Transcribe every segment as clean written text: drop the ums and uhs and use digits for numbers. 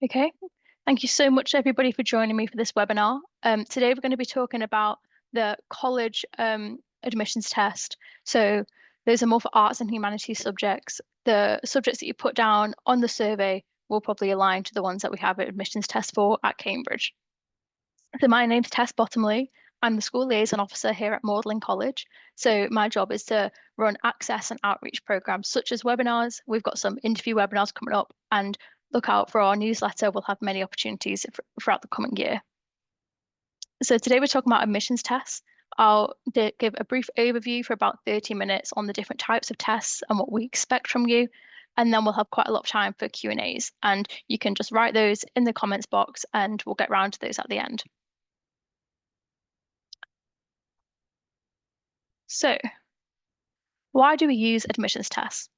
Okay, thank you so much everybody for joining me for this webinar. Today we're going to be talking about the college admissions test. So those are more for arts and humanities subjects. The subjects that you put down on the survey will probably align to the ones that we have an admissions test for at Cambridge. So my name's Tess Bottomley. I'm the school liaison officer here at Magdalen College. So my job is to run access and outreach programs such as webinars. We've got some interview webinars coming up, and look out for our newsletter. We'll have many opportunities throughout the coming year. So today we're talking about admissions tests. I'll give a brief overview for about 30 minutes on the different types of tests and what we expect from you. And then we'll have quite a lot of time for Q&As. And you can just write those in the comments box and we'll get round to those at the end. So why do we use admissions tests?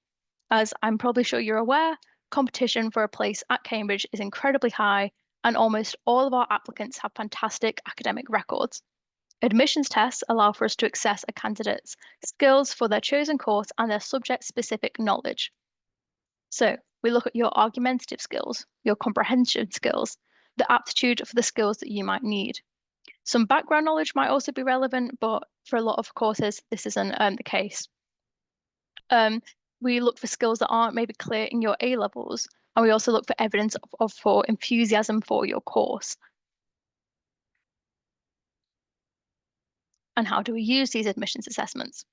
As I'm probably sure you're aware, competition for a place at Cambridge is incredibly high, and almost all of our applicants have fantastic academic records. Admissions tests allow for us to assess a candidate's skills for their chosen course and their subject-specific knowledge. So we look at your argumentative skills, your comprehension skills, the aptitude for the skills that you might need. Some background knowledge might also be relevant, but for a lot of courses, this isn't the case. We look for skills that aren't maybe clear in your A levels, and we also look for evidence for enthusiasm for your course. And how do we use these admissions assessments?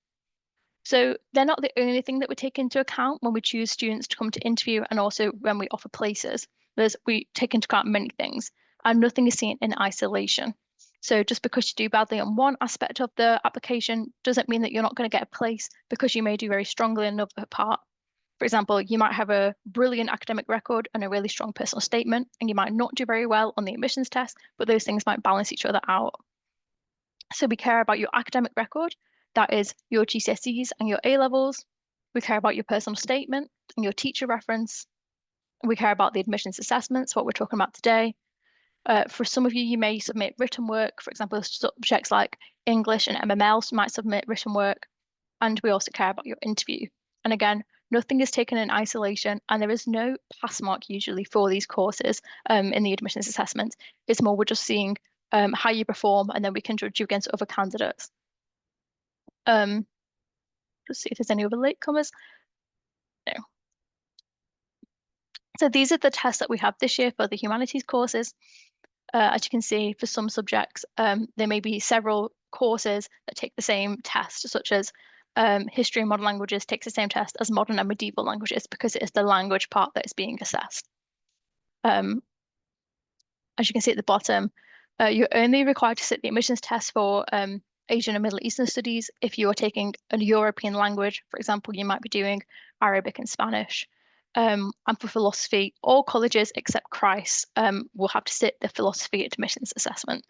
So they're not the only thing that we take into account when we choose students to come to interview and also when we offer places. We take into account many things, and nothing is seen in isolation. So just because you do badly on one aspect of the application doesn't mean that you're not going to get a place, because you may do very strongly in another part. For example, you might have a brilliant academic record and a really strong personal statement, and you might not do very well on the admissions test, but those things might balance each other out. So we care about your academic record, that is your GCSEs and your A levels. We care about your personal statement and your teacher reference. We care about the admissions assessments, what we're talking about today. For some of you, you may submit written work. For example, subjects like English and MML might submit written work. And we also care about your interview. And again, nothing is taken in isolation, and there is no pass mark usually for these courses in the admissions assessment. It's more we're just seeing how you perform, and then we can judge you against other candidates. Just see if there's any other latecomers. No. So these are the tests that we have this year for the humanities courses. As you can see, for some subjects, there may be several courses that take the same test, such as history and modern languages takes the same test as modern and medieval languages, because it is the language part that is being assessed. As you can see at the bottom, you're only required to sit the admissions test for Asian and Middle Eastern studies if you are taking a European language. For example, you might be doing Arabic and Spanish. And for philosophy, all colleges except Christ will have to sit the philosophy admissions assessment.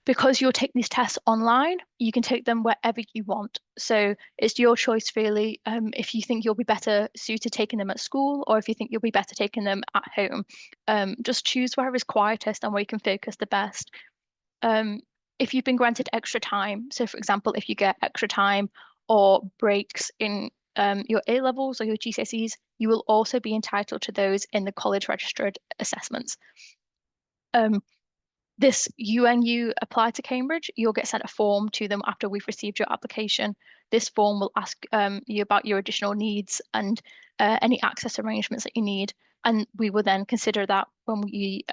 Because you'll take these tests online, you can take them wherever you want. So it's your choice, really, if you think you'll be better suited taking them at school, or if you think you'll be better taking them at home. Just choose where is quietest and where you can focus the best. If you've been granted extra time, so for example, if you get extra time or breaks in your A levels or your GCSEs, you will also be entitled to those in the college registered assessments. When you apply to Cambridge, you'll get sent a form to them after we've received your application. This form will ask you about your additional needs and any access arrangements that you need. And we will then consider that when we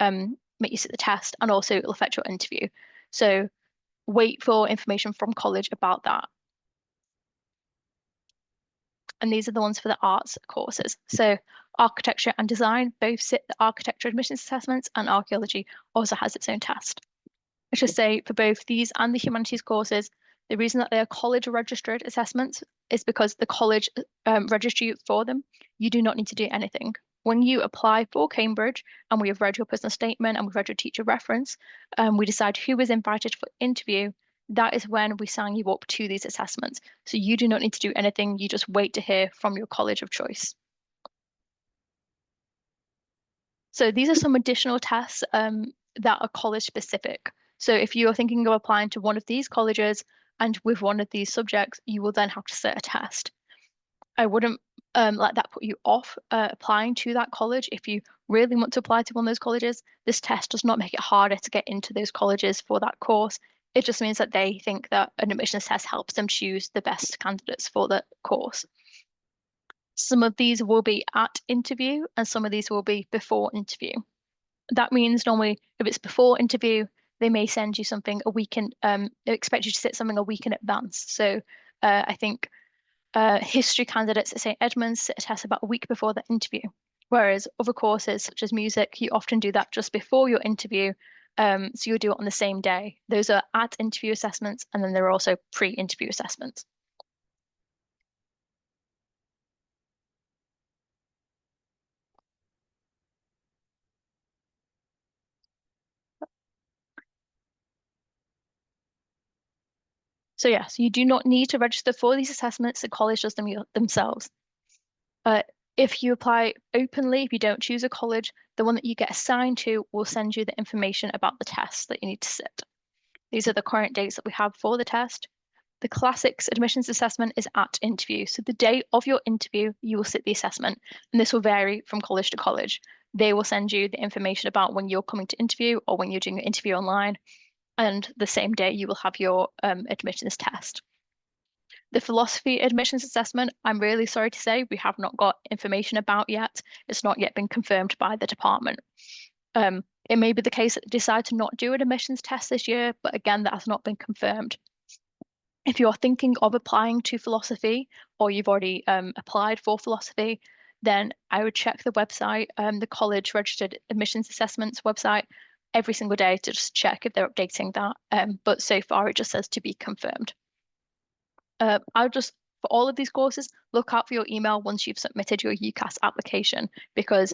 make you sit the test, and also it'll affect your interview. So wait for information from college about that. And these are the ones for the arts courses. So architecture and design both sit the architecture admissions assessments, and archaeology also has its own test. I should say for both these and the humanities courses, the reason that they are college registered assessments is because the college register you for them. You do not need to do anything. When you apply for Cambridge and we have read your personal statement and we've read your teacher reference, we decide who is invited for interview. That is when we sign you up to these assessments. So you do not need to do anything. You just wait to hear from your college of choice. So these are some additional tests that are college specific. So if you are thinking of applying to one of these colleges and with one of these subjects, you will then have to sit a test. I wouldn't like that put you off applying to that college. If you really want to apply to one of those colleges, this test does not make it harder to get into those colleges for that course. It just means that they think that an admissions test helps them choose the best candidates for the course. Some of these will be at interview and some of these will be before interview. That means normally if it's before interview, they may send you something a week in, they expect you to sit something a week in advance. So I think history candidates at St. Edmunds sit a test about a week before the interview, whereas other courses such as music, you often do that just before your interview. So you'll do it on the same day. Those are at interview assessments, and then there are also pre-interview assessments. So yes, you do not need to register for these assessments. The college does them themselves. Uh, if you apply openly, if you don't choose a college, the one that you get assigned to will send you the information about the tests that you need to sit. These are the current dates that we have for the test. The classics admissions assessment is at interview. So the day of your interview, you will sit the assessment, and this will vary from college to college. They will send you the information about when you're coming to interview or when you're doing your interview online, and the same day you will have your admissions test. The philosophy admissions assessment, I'm really sorry to say, we have not got information about yet. It's not yet been confirmed by the department. It may be the case that they decide to not do an admissions test this year, but again, that has not been confirmed. If you're thinking of applying to philosophy or you've already applied for philosophy, then I would check the website, the college registered admissions assessments website every single day to just check if they're updating that. But so far it just says to be confirmed. I would just, for all of these courses, look out for your email once you've submitted your UCAS application because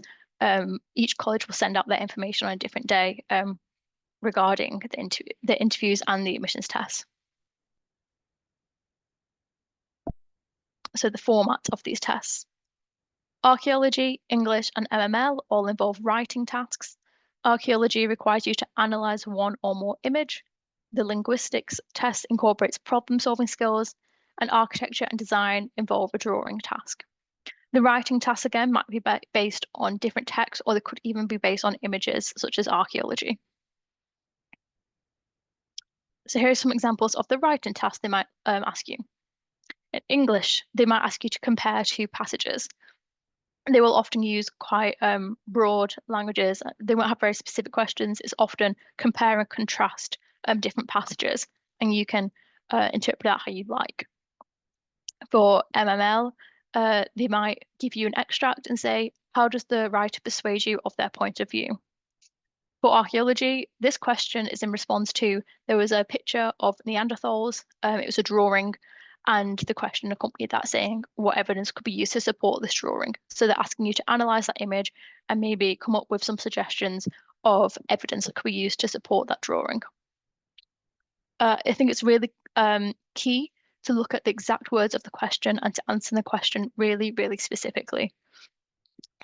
each college will send out their information on a different day regarding the interviews and the admissions tests. So the format of these tests. Archaeology, English, and MML all involve writing tasks. Archaeology requires you to analyze one or more image. The linguistics test incorporates problem-solving skills, and architecture and design involve a drawing task. The writing tasks again might be based on different texts, or they could even be based on images, such as archaeology. So here are some examples of the writing tasks they might ask you. In English, they might ask you to compare two passages. They will often use quite broad languages. They won't have very specific questions. It's often compare and contrast different passages, and you can interpret that how you like. For MML, they might give you an extract and say, how does the writer persuade you of their point of view? For archaeology, this question is in response to there was a picture of Neanderthals. It was a drawing, and the question accompanied that saying what evidence could be used to support this drawing. So they're asking you to analyze that image and maybe come up with some suggestions of evidence that could be used to support that drawing. I think it's really key to look at the exact words of the question and to answer the question really, really specifically.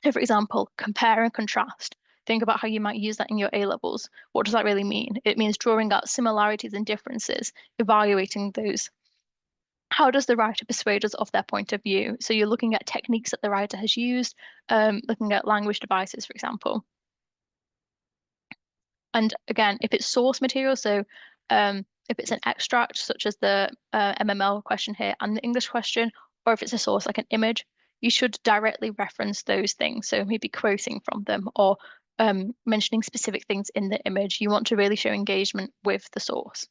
So for example, compare and contrast. Think about how you might use that in your A levels. What does that really mean? It means drawing out similarities and differences, evaluating those. How does the writer persuade us of their point of view? So you're looking at techniques that the writer has used, looking at language devices, for example. And again, if it's source material, so if it's an extract, such as the MML question here and the English question, or if it's a source like an image, you should directly reference those things. So maybe quoting from them or mentioning specific things in the image. You want to really show engagement with the source.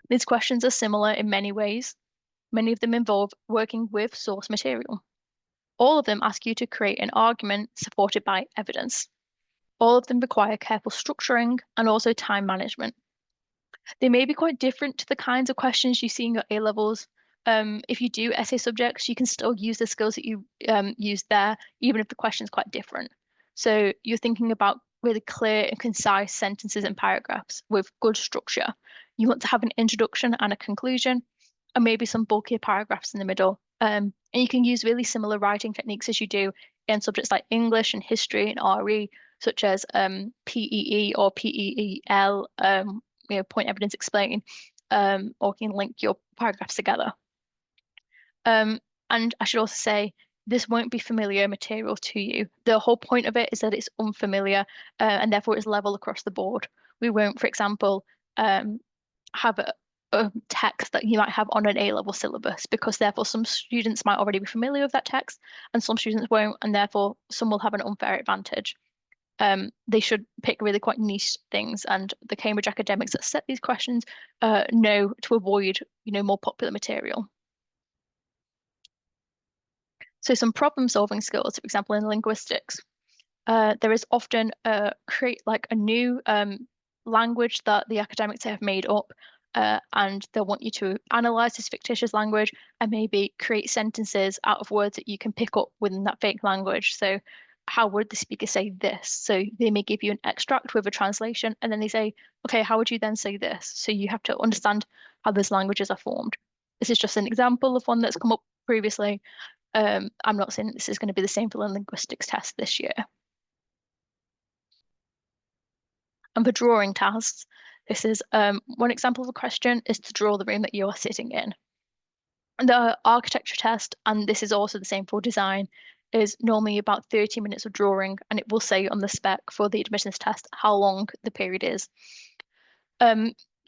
These questions are similar in many ways. Many of them involve working with source material. All of them ask you to create an argument supported by evidence. All of them require careful structuring and also time management. They may be quite different to the kinds of questions you see in your A levels. If you do essay subjects, you can still use the skills that you use there, even if the question is quite different. So you're thinking about really clear and concise sentences and paragraphs with good structure. You want to have an introduction and a conclusion, and maybe some bulkier paragraphs in the middle. And you can use really similar writing techniques as you do in subjects like English and history and RE, such as PEE or PEEL, point evidence explain, or you can link your paragraphs together. And And I should also say, this won't be familiar material to you. The whole point of it is that it's unfamiliar, and therefore it's level across the board. We won't, for example, have a text that you might have on an A-level syllabus, because therefore some students might already be familiar with that text and some students won't, and therefore some will have an unfair advantage. They should pick really quite niche things, and the Cambridge academics that set these questions know to avoid, more popular material. So some problem solving skills, for example, in linguistics, there is often create like a new language that the academics have made up, and they'll want you to analyze this fictitious language and maybe create sentences out of words that you can pick up within that fake language. So how would the speaker say this? So they may give you an extract with a translation, and then they say, okay, how would you then say this? So you have to understand how those languages are formed. This is just an example of one that's come up previously. I'm not saying this is going to be the same for the linguistics test this year. And for drawing tasks, this is one example of a question is to draw the room that you are sitting in. The architecture test, and this is also the same for design, is normally about 30 minutes of drawing, and it will say on the spec for the admissions test how long the period is.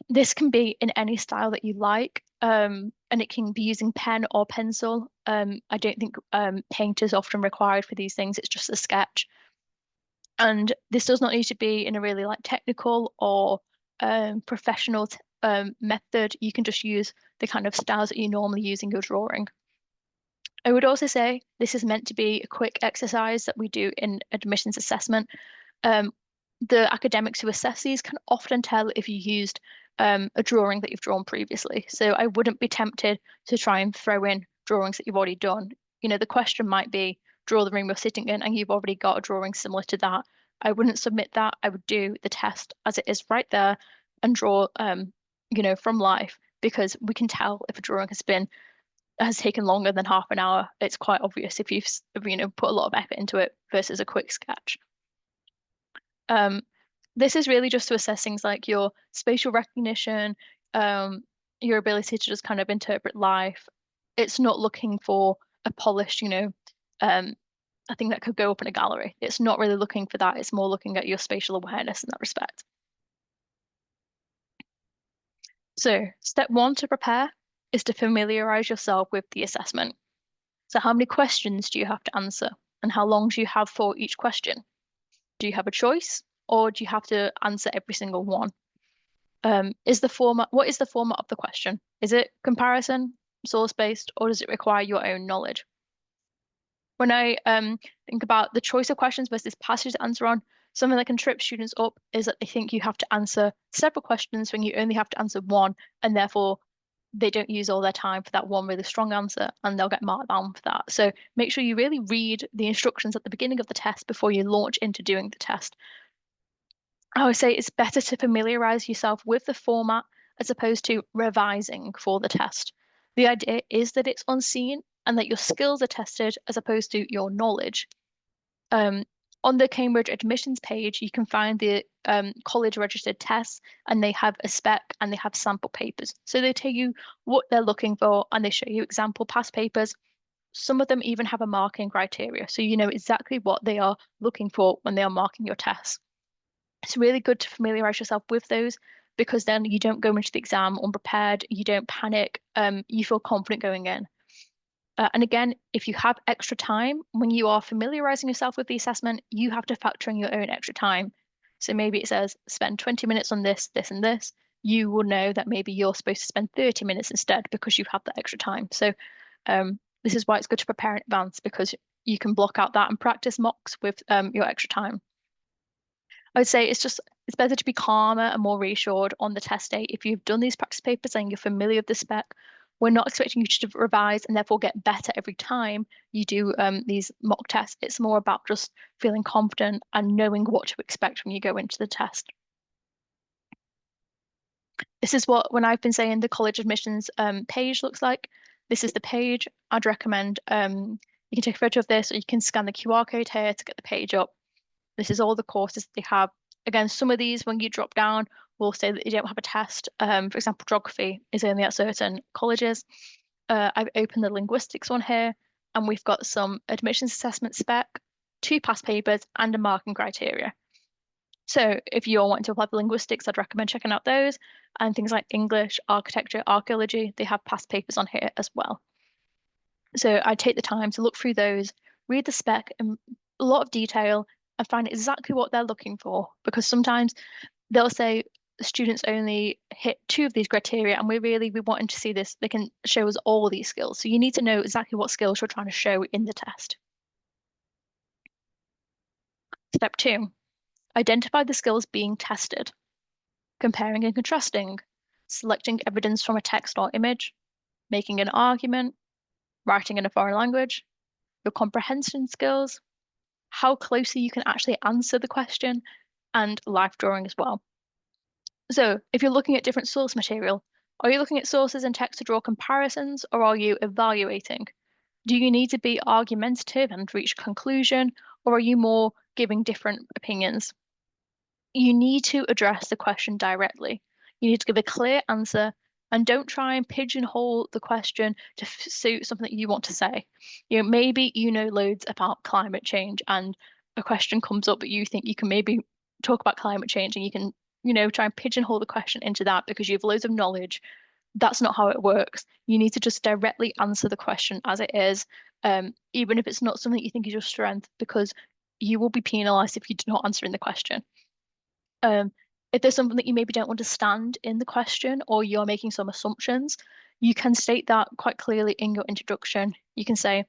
This can be in any style that you like, and it can be using pen or pencil. I don't think paint is often required for these things, it's just a sketch. And this does not need to be in a really like technical or professional method. You can just use the kind of styles that you normally use in your drawing. I would also say this is meant to be a quick exercise that we do in admissions assessment. The academics who assess these can often tell if you used a drawing that you've drawn previously. So I wouldn't be tempted to try and throw in drawings that you've already done. The question might be draw the room you're sitting in, and you've already got a drawing similar to that. I wouldn't submit that. I would do the test as it is right there and draw, from life, because we can tell if a drawing has taken longer than half an hour. It's quite obvious if you've, put a lot of effort into it versus a quick sketch. This is really just to assess things like your spatial recognition, your ability to just kind of interpret life. It's not looking for a polished, a thing that could go up in a gallery. It's not really looking for that. It's more looking at your spatial awareness in that respect. So step one to prepare is to familiarize yourself with the assessment. So how many questions do you have to answer, and how long do you have for each question? Do you have a choice, or do you have to answer every single one? What is the format of the question? Is it comparison, source-based, or does it require your own knowledge? When I think about the choice of questions versus passage to answer on, something that can trip students up is that they think you have to answer several questions when you only have to answer one, and therefore they don't use all their time for that one really strong answer, and they'll get marked down for that. So make sure you really read the instructions at the beginning of the test before you launch into doing the test. I would say it's better to familiarize yourself with the format as opposed to revising for the test. The idea is that it's unseen and that your skills are tested as opposed to your knowledge. On the Cambridge admissions page, you can find the college registered tests, and they have a spec and they have sample papers. So they tell you what they're looking for, and they show you example past papers. Some of them even have a marking criteria, so you know exactly what they are looking for when they are marking your tests. It's really good to familiarize yourself with those, because then you don't go into the exam unprepared, you don't panic, you feel confident going in. And again, if you have extra time, when you are familiarizing yourself with the assessment, you have to factor in your own extra time. So maybe it says spend 20 minutes on this, this, and this. You will know that maybe you're supposed to spend 30 minutes instead because you have that extra time. So this is why it's good to prepare in advance, because you can block out that and practice mocks with your extra time. I would say it's better to be calmer and more reassured on the test day. If you've done these practice papers and you're familiar with the spec, we're not expecting you to revise and therefore get better every time you do these mock tests. It's more about just feeling confident and knowing what to expect when you go into the test. This is what, when I've been saying the college admissions page looks like. This is the page. I'd recommend you can take a photo of this, or you can scan the QR code here to get the page up. This is all the courses they have. Again, some of these, when you drop down, will say that you don't have a test. For example, geography is only at certain colleges. I've opened the linguistics one here, and we've got some admissions assessment spec, 2 past papers, and a marking criteria. So if you're wanting to apply for linguistics, I'd recommend checking out those. And things like English, architecture, archaeology, they have past papers on here as well. So I take the time to look through those, read the spec in a lot of detail, and find exactly what they're looking for. Because sometimes they'll say students only hit 2 of these criteria, and we wanting to see this. They can show us all these skills. So you need to know exactly what skills you're trying to show in the test. Step 2, identify the skills being tested. Comparing and contrasting, selecting evidence from a text or image, making an argument, writing in a foreign language, your comprehension skills, how closely you can actually answer the question, and life drawing as well. So if you're looking at different source material, are you looking at sources and text to draw comparisons, or are you evaluating? Do you need to be argumentative and reach a conclusion, or are you more giving different opinions? You need to address the question directly. You need to give a clear answer and don't try and pigeonhole the question to suit something that you want to say. Maybe you know loads about climate change and a question comes up, but you think you can maybe talk about climate change and you can, try and pigeonhole the question into that because you have loads of knowledge. That's not how it works. You need to just directly answer the question as it is, even if it's not something you think is your strength, because you will be penalized if you do not answer in the question. If there's something that you maybe don't understand in the question or you're making some assumptions, you can state that quite clearly in your introduction. You can say,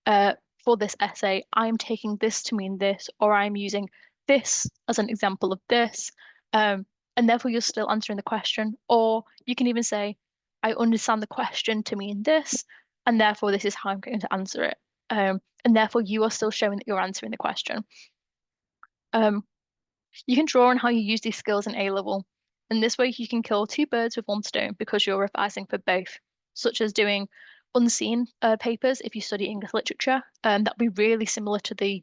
for this essay, I'm taking this to mean this, or I'm using this as an example of this, and therefore you're still answering the question. Or you can even say, I understand the question to mean this, and therefore this is how I'm going to answer it. And therefore you are still showing that you're answering the question. You can draw on how you use these skills in A-level. And this way you can kill 2 birds with 1 stone because you're revising for both, such as doing unseen papers if you study English literature. That'd be really similar to the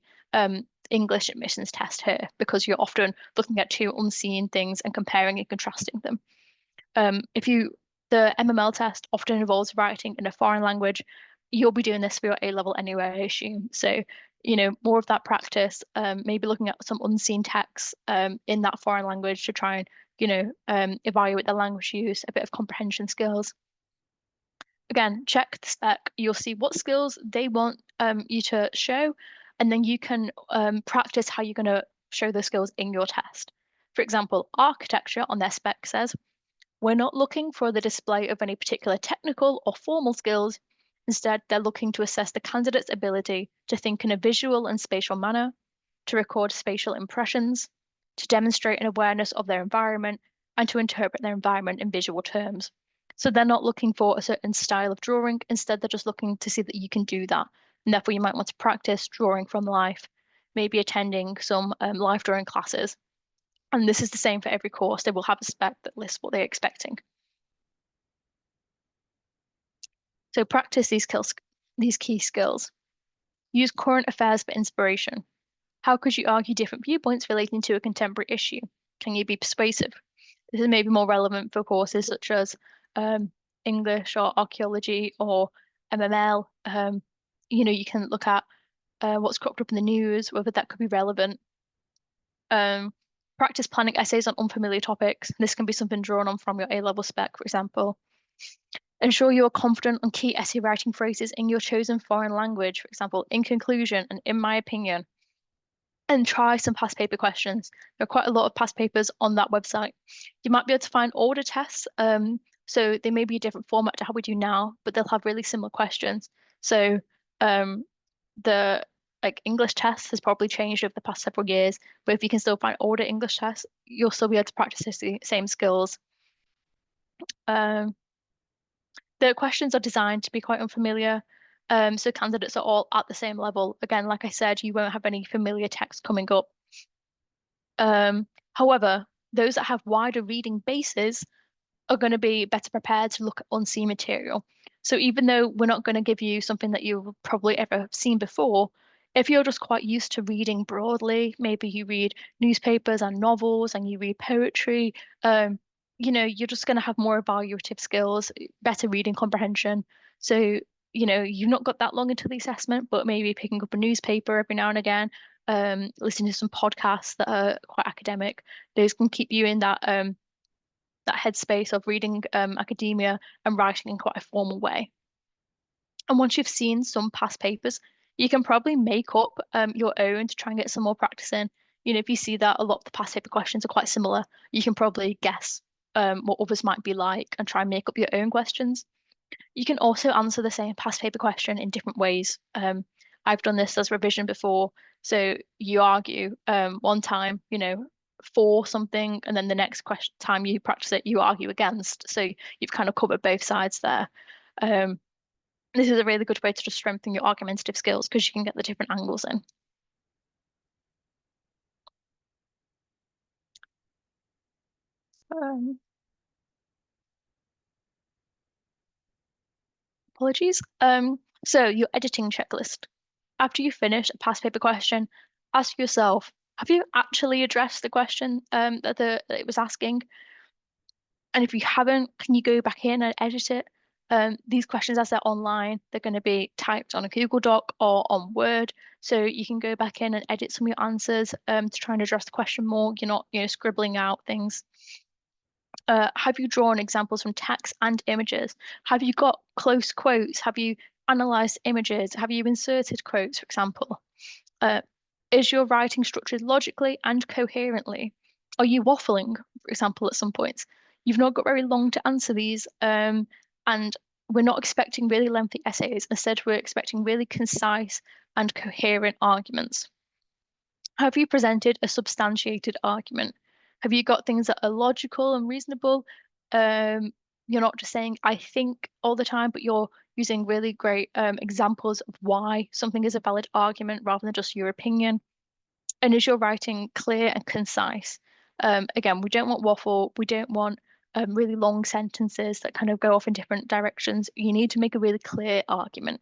English admissions test here because you're often looking at 2 unseen things and comparing and contrasting them. The MML test often involves writing in a foreign language. You'll be doing this for your A-level anyway, I assume. So more of that practice, maybe looking at some unseen texts in that foreign language to try and, evaluate the language use, a bit of comprehension skills. Again, check the spec. You'll see what skills they want you to show, and then you can practice how you're going to show those skills in your test. For example, architecture on their spec says, we're not looking for the display of any particular technical or formal skills. Instead, they're looking to assess the candidate's ability to think in a visual and spatial manner, to record spatial impressions, to demonstrate an awareness of their environment, and to interpret their environment in visual terms. So they're not looking for a certain style of drawing. Instead, they're just looking to see that you can do that. And therefore, you might want to practice drawing from life, maybe attending some life drawing classes. And this is the same for every course. They will have a spec that lists what they're expecting. So practice these key skills. Use current affairs for inspiration. How could you argue different viewpoints relating to a contemporary issue? Can you be persuasive? This is maybe more relevant for courses such as English or archaeology or MML. You can look at what's cropped up in the news, whether that could be relevant. Practice planning essays on unfamiliar topics. This can be something drawn on from your A-level spec, for example. Ensure you are confident on key essay writing phrases in your chosen foreign language, for example, in conclusion and in my opinion. And try some past paper questions. There are quite a lot of past papers on that website. You might be able to find older tests. So they may be a different format to how we do now, but they'll have really similar questions. So the English test has probably changed over the past several years, but if you can still find older English tests, you'll still be able to practice the same skills. The questions are designed to be quite unfamiliar, so candidates are all at the same level. Again, like I said, you won't have any familiar text coming up. However, those that have wider reading bases are going to be better prepared to look at unseen material. So even though we're not going to give you something that you've probably ever seen before, if you're just quite used to reading broadly, maybe you read newspapers and novels and you read poetry, you're just going to have more evaluative skills, better reading comprehension. So, you've not got that long until the assessment, but maybe picking up a newspaper every now and again, listening to some podcasts that are quite academic, those can keep you in that headspace of reading academia and writing in quite a formal way. And once you've seen some past papers, you can probably make up your own to try and get some more practice in. If you see that a lot of the past paper questions are quite similar, you can probably guess what others might be like and try and make up your own questions. You can also answer the same past paper question in different ways. I've done this as revision before. So you argue one time, for something, and then the next question time you practice it, you argue against. So you've kind of covered both sides there. This is a really good way to just strengthen your argumentative skills because you can get the different angles in. Um, Apologies. So your editing checklist. After you finish a past paper question, ask yourself, have you actually addressed the question that it was asking? And if you haven't, can you go back in and edit it? These questions, as they're online, they're going to be typed on a Google Doc or on Word. So you can go back in and edit some of your answers to try and address the question more. You're not, scribbling out things. Have you drawn examples from text and images? Have you got close quotes? Have you analyzed images? Have you inserted quotes, for example? Is your writing structured logically and coherently? Are you waffling, for example, at some points? You've not got very long to answer these, and we're not expecting really lengthy essays. Instead, we're expecting really concise and coherent arguments. Have you presented a substantiated argument? Have you got things that are logical and reasonable? You're not just saying, I think all the time, but you're using really great examples of why something is a valid argument rather than just your opinion. And is your writing clear and concise? Again, we don't want waffle. We don't want really long sentences that kind of go off in different directions. You need to make a really clear argument.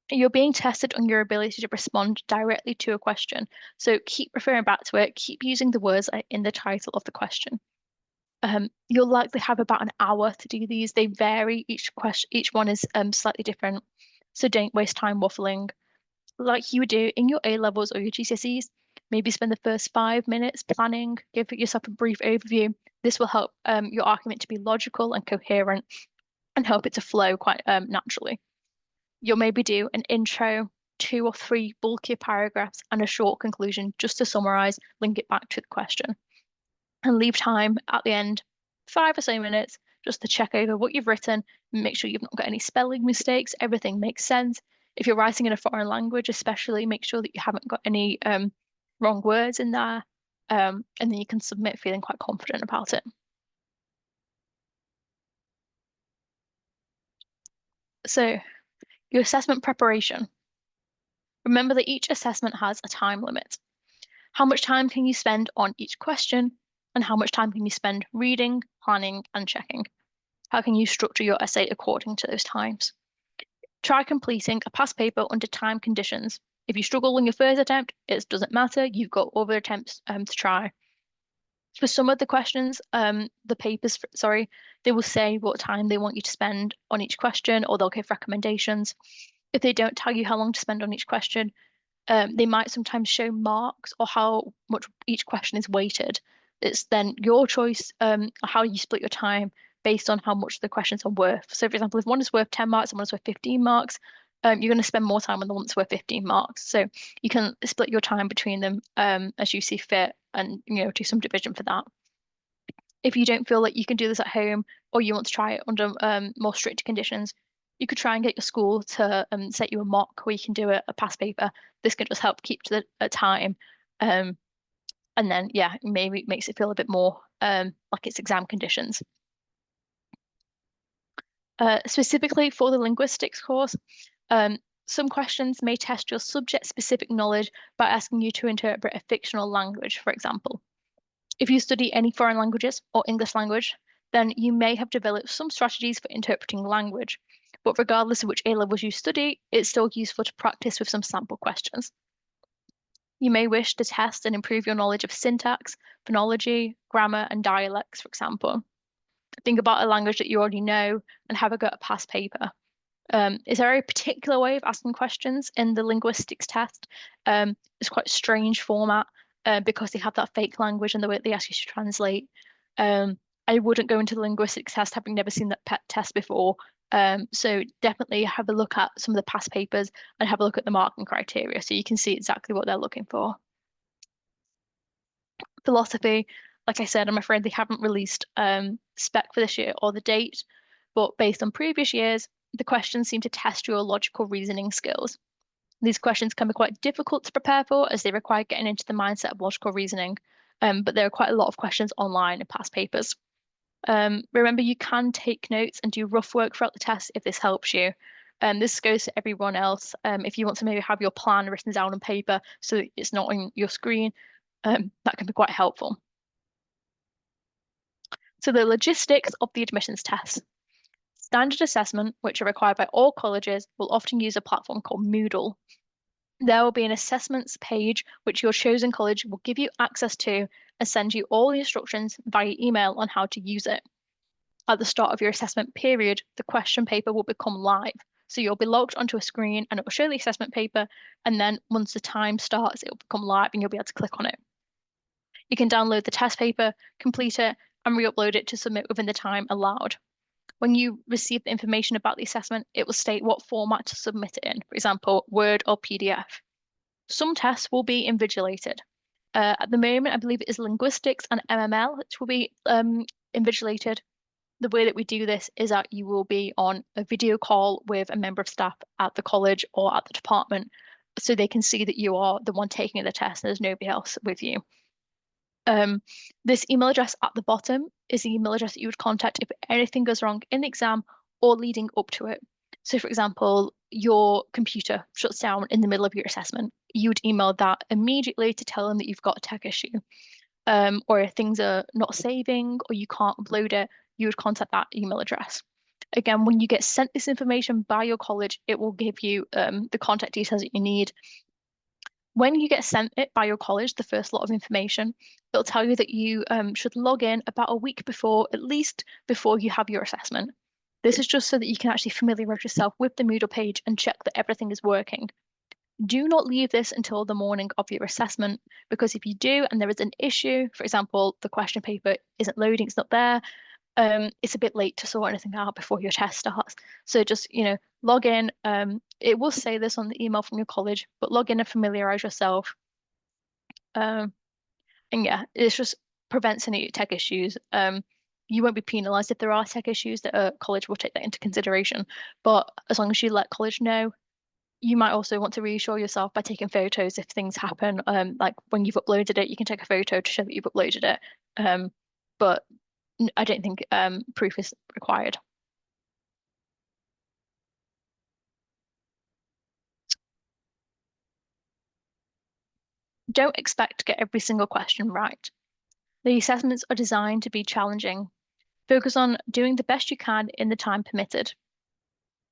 You're being tested on your ability to respond directly to a question. So keep referring back to it, keep using the words in the title of the question. You'll likely have about an hour to do these. They vary. Each one is slightly different. So don't waste time waffling. Like you would do in your A levels or your GCSEs, maybe spend the first 5 minutes planning, give yourself a brief overview. This will help your argument to be logical and coherent and help it to flow quite naturally. You'll maybe do an intro, 2 or 3 bulkier paragraphs, and a short conclusion just to summarize, link it back to the question. And leave time at the end, 5 or so minutes, just to check over what you've written, make sure you've not got any spelling mistakes, everything makes sense. If you're writing in a foreign language, especially, make sure that you haven't got any wrong words in there. And then you can submit feeling quite confident about it. So your assessment preparation. Remember that each assessment has a time limit. How much time can you spend on each question? And how much time can you spend reading, planning, and checking? How can you structure your essay according to those times? Try completing a past paper under time conditions. If you struggle on your first attempt, it doesn't matter. You've got other attempts to try. For some of the questions, the papers, sorry, they will say what time they want you to spend on each question, or they'll give recommendations. If they don't tell you how long to spend on each question, they might sometimes show marks or how much each question is weighted. It's then your choice how you split your time based on how much the questions are worth. So, for example, if one is worth 10 marks and one is worth 15 marks, you're going to spend more time on the one that's worth 15 marks. So you can split your time between them as you see fit and do some division for that. If you don't feel like you can do this at home or you want to try it under more strict conditions, you could try and get your school to set you a mock where you can do a past paper. This can just help keep to the time. And then, yeah, maybe it makes it feel a bit more like it's exam conditions. Specifically for the linguistics course, some questions may test your subject-specific knowledge by asking you to interpret a fictional language, for example. If you study any foreign languages or English language, then you may have developed some strategies for interpreting language. But regardless of which A levels you study, it's still useful to practice with some sample questions. You may wish to test and improve your knowledge of syntax, phonology, grammar, and dialects, for example. Think about a language that you already know and have a go at a past paper. It's a very particular way of asking questions in the linguistics test. It's quite a strange format because they have that fake language and the way they ask you to translate. I wouldn't go into the linguistics test having never seen that PET test before. So definitely have a look at some of the past papers and have a look at the marking criteria so you can see exactly what they're looking for. Philosophy, like I said, I'm afraid they haven't released spec for this year or the date, but based on previous years, the questions seem to test your logical reasoning skills. These questions can be quite difficult to prepare for as they require getting into the mindset of logical reasoning, but there are quite a lot of questions online in past papers. Remember, you can take notes and do rough work throughout the test if this helps you. This goes to everyone else. If you want to maybe have your plan written down on paper so that it's not on your screen, that can be quite helpful. So the logistics of the admissions test. Standard assessment, which are required by all colleges, will often use a platform called Moodle. There will be an assessments page which your chosen college will give you access to and send you all the instructions via email on how to use it. At the start of your assessment period, the question paper will become live. So you'll be logged onto a screen and it will show the assessment paper. And then once the time starts, it will become live and you'll be able to click on it. You can download the test paper, complete it, and re-upload it to submit within the time allowed. When you receive the information about the assessment, it will state what format to submit it in, for example, Word or PDF. Some tests will be invigilated. At the moment, I believe it is linguistics and MML which will be invigilated. The way that we do this is that you will be on a video call with a member of staff at the college or at the department so they can see that you are the one taking the test and there's nobody else with you. This email address at the bottom is the email address that you would contact if anything goes wrong in the exam or leading up to it. So, for example, your computer shuts down in the middle of your assessment. You would email that immediately to tell them that you've got a tech issue. Or if things are not saving or you can't upload it, you would contact that email address. Again, when you get sent this information by your college, it will give you the contact details that you need. When you get sent it by your college, the first lot of information, it'll tell you that you should log in about a week before, at least before you have your assessment. This is just so that you can actually familiarize yourself with the Moodle page and check that everything is working. Do not leave this until the morning of your assessment, because if you do and there is an issue, for example, the question paper isn't loading, it's not there, it's a bit late to sort anything out before your test starts. So just, log in. It will say this on the email from your college, but log in and familiarize yourself. And yeah, it just prevents any tech issues. You won't be penalized if there are tech issues that a college will take that into consideration. But as long as you let college know, you might also want to reassure yourself by taking photos if things happen. Like when you've uploaded it, you can take a photo to show that you've uploaded it. But I don't think proof is required. Don't expect to get every single question right. The assessments are designed to be challenging. Focus on doing the best you can in the time permitted.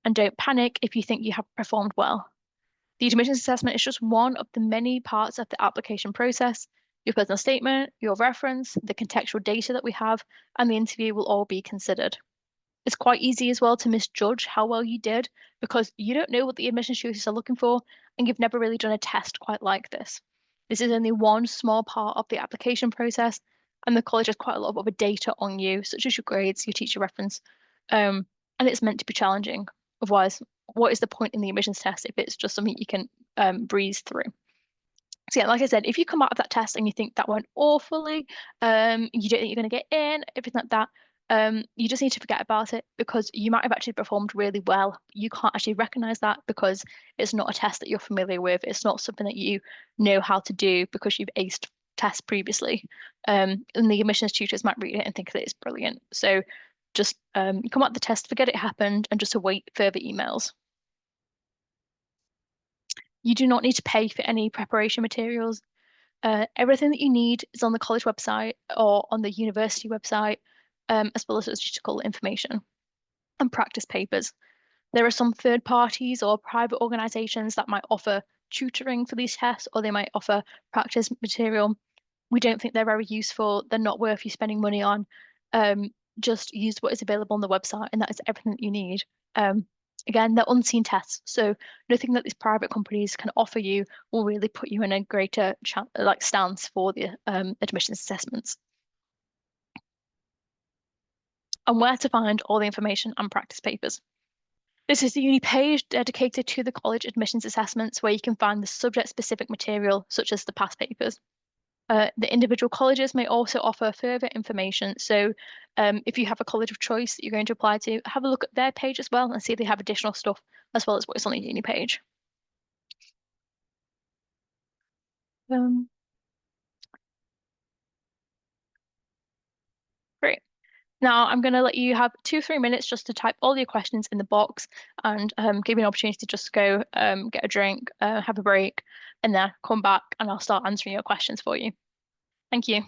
And don't panic if you think you have performed well. The admissions assessment is just one of the many parts of the application process. Your personal statement, your reference, the contextual data that we have, and the interview will all be considered. It's quite easy as well to misjudge how well you did because you don't know what the admissions tutors are looking for and you've never really done a test quite like this. This is only one small part of the application process, and the college has quite a lot of other data on you, such as your grades, your teacher reference, and it's meant to be challenging. Otherwise, what is the point in the admissions test if it's just something you can breeze through? So yeah, like I said, if you come out of that test and you think that went awfully, you don't think you're going to get in, everything like that, you just need to forget about it because you might have actually performed really well. You can't actually recognize that because it's not a test that you're familiar with. It's not something that you know how to do because you've aced tests previously. And the admissions tutors might read it and think that it's brilliant. So just come out the test, forget it happened, and just await further emails. You do not need to pay for any preparation materials. Everything that you need is on the college website or on the university website, as well as statistical information and practice papers. There are some third parties or private organisations that might offer tutoring for these tests, or they might offer practice material. We don't think they're very useful. They're not worth you spending money on. Just use what is available on the website, and that is everything that you need. Again, they're unseen tests, so nothing that these private companies can offer you will really put you in a greater stance for the admissions assessments. And where to find all the information and practice papers. This is the uni page dedicated to the college admissions assessments, where you can find the subject-specific material, such as the past papers. The individual colleges may also offer further information. So if you have a college of choice that you're going to apply to, have a look at their page as well and see if they have additional stuff as well as what's on the uni page. Great. Now I'm going to let you have 2-3 minutes just to type all your questions in the box and give you an opportunity to just go get a drink, have a break, and then come back and I'll start answering your questions for you. Thank you.